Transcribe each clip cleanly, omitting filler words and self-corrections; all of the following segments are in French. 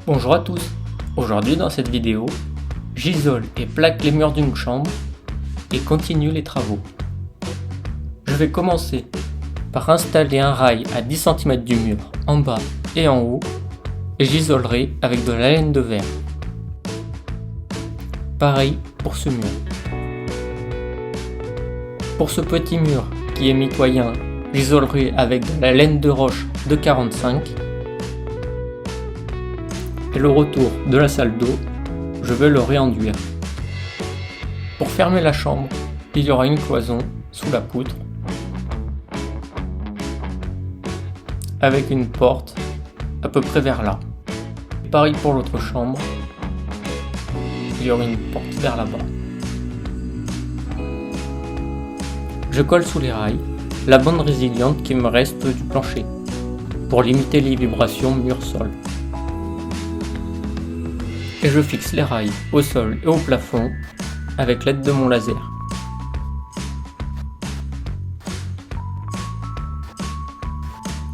Bonjour à tous, aujourd'hui dans cette vidéo, j'isole et plaque les murs d'une chambre et continue les travaux. Je vais commencer par installer un rail à 10 cm du mur en bas et en haut et j'isolerai avec de la laine de verre. Pareil pour ce mur. Pour ce petit mur qui est mitoyen, j'isolerai avec de la laine de roche de 45. Et le retour de la salle d'eau, je vais le réenduire. Pour fermer la chambre, il y aura une cloison sous la poutre avec une porte à peu près vers là. Pareil pour l'autre chambre, il y aura une porte vers là-bas. Je colle sous les rails la bande résiliente qui me reste du plancher pour limiter les vibrations mur-sol. Et je fixe les rails au sol et au plafond avec l'aide de mon laser.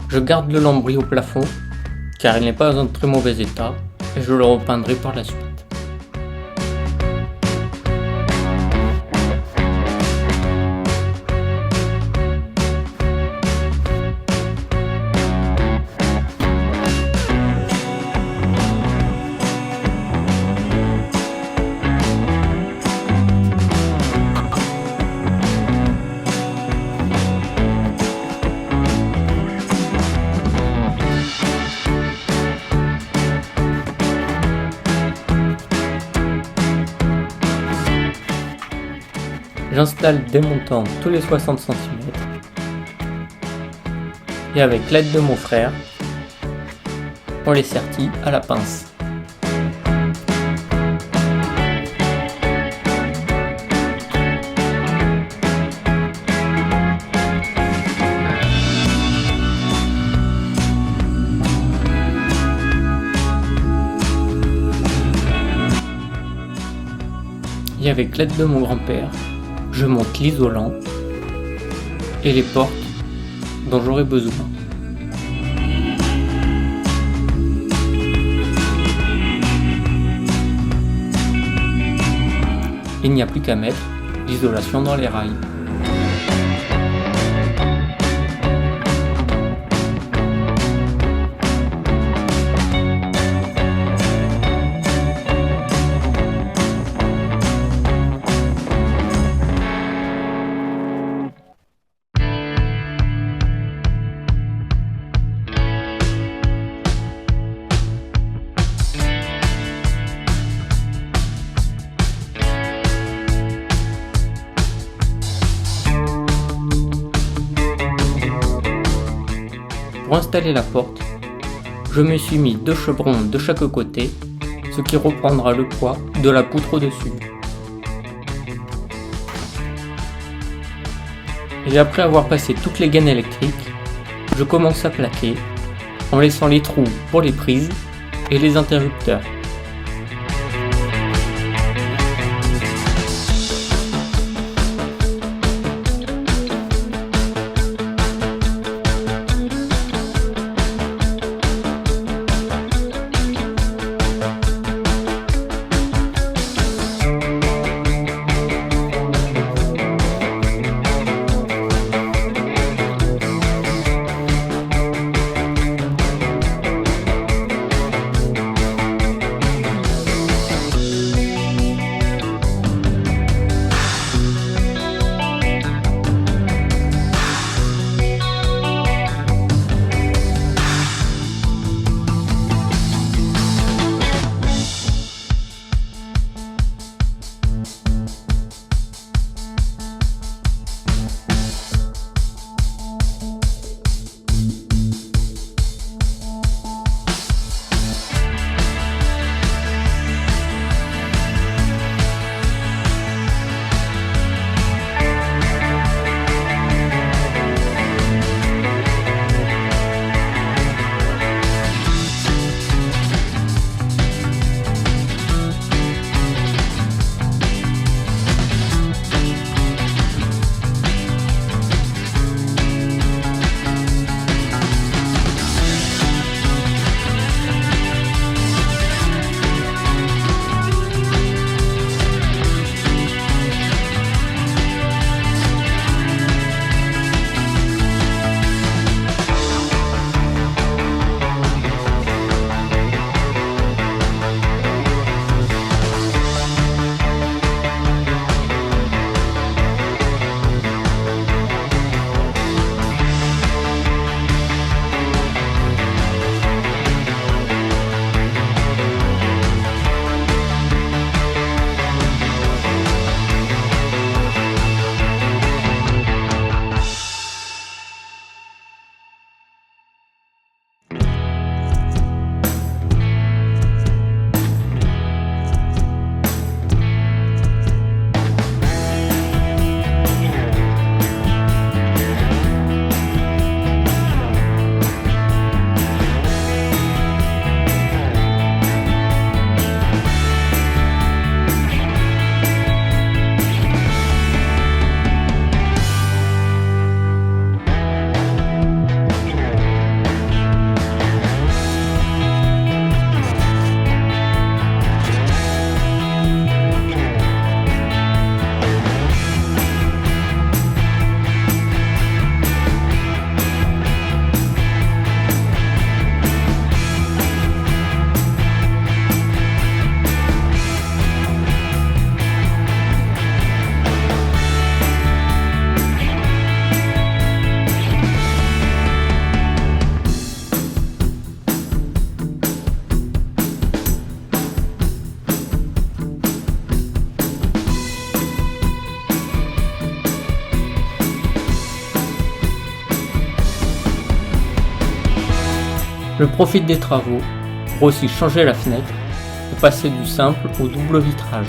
Je garde le lambris au plafond car il n'est pas en très mauvais état et je le repeindrai par la suite. J'installe des montants tous les 60 cm et avec l'aide de mon frère, on les sertit à la pince. Et avec l'aide de mon grand-père, je monte l'isolant et les portes dont j'aurai besoin. Il n'y a plus qu'à mettre l'isolation dans les rails. Pour installer la porte, je me suis mis 2 chevrons de chaque côté, ce qui reprendra le poids de la poutre au-dessus. Et après avoir passé toutes les gaines électriques, je commence à plaquer en laissant les trous pour les prises et les interrupteurs. Je profite des travaux pour aussi changer la fenêtre et passer du simple au double vitrage.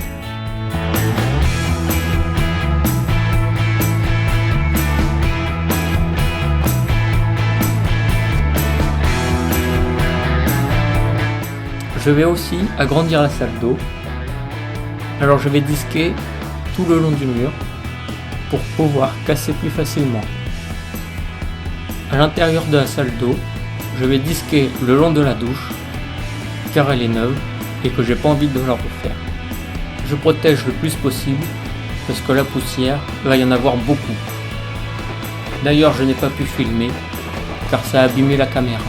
Je vais aussi agrandir la salle d'eau, alors je vais disquer tout le long du mur pour pouvoir casser plus facilement. À l'intérieur de la salle d'eau, je vais disquer le long de la douche car elle est neuve et que j'ai pas envie de la refaire. Je protège le plus possible parce que la poussière va y en avoir beaucoup. D'ailleurs, je n'ai pas pu filmer car ça a abîmé la caméra.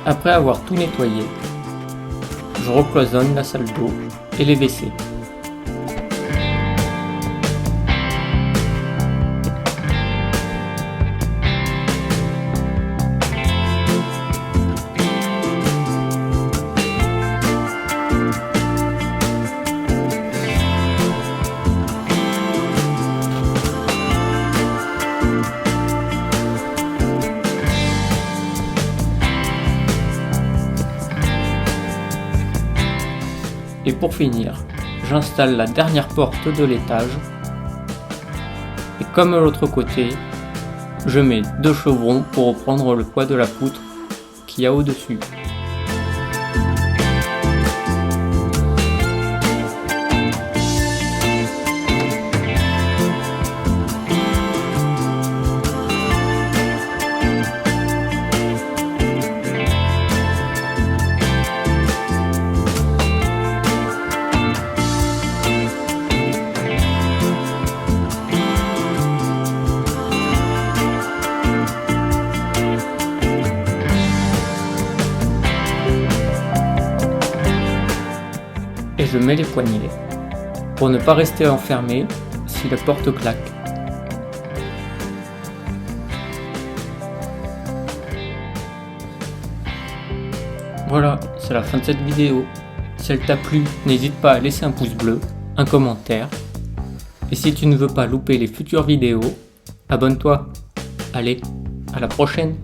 Après avoir tout nettoyé, je recloisonne la salle d'eau et les WC. Et pour finir, j'installe la dernière porte de l'étage. Et comme l'autre côté, je mets 2 chevrons pour reprendre le poids de la poutre qu'il y a au-dessus. Et je mets les poignets pour ne pas rester enfermé si la porte claque. Voilà, c'est la fin de cette vidéo. Si elle t'a plu, n'hésite pas à laisser un pouce bleu, un commentaire. Et si tu ne veux pas louper les futures vidéos, abonne-toi. Allez, à la prochaine!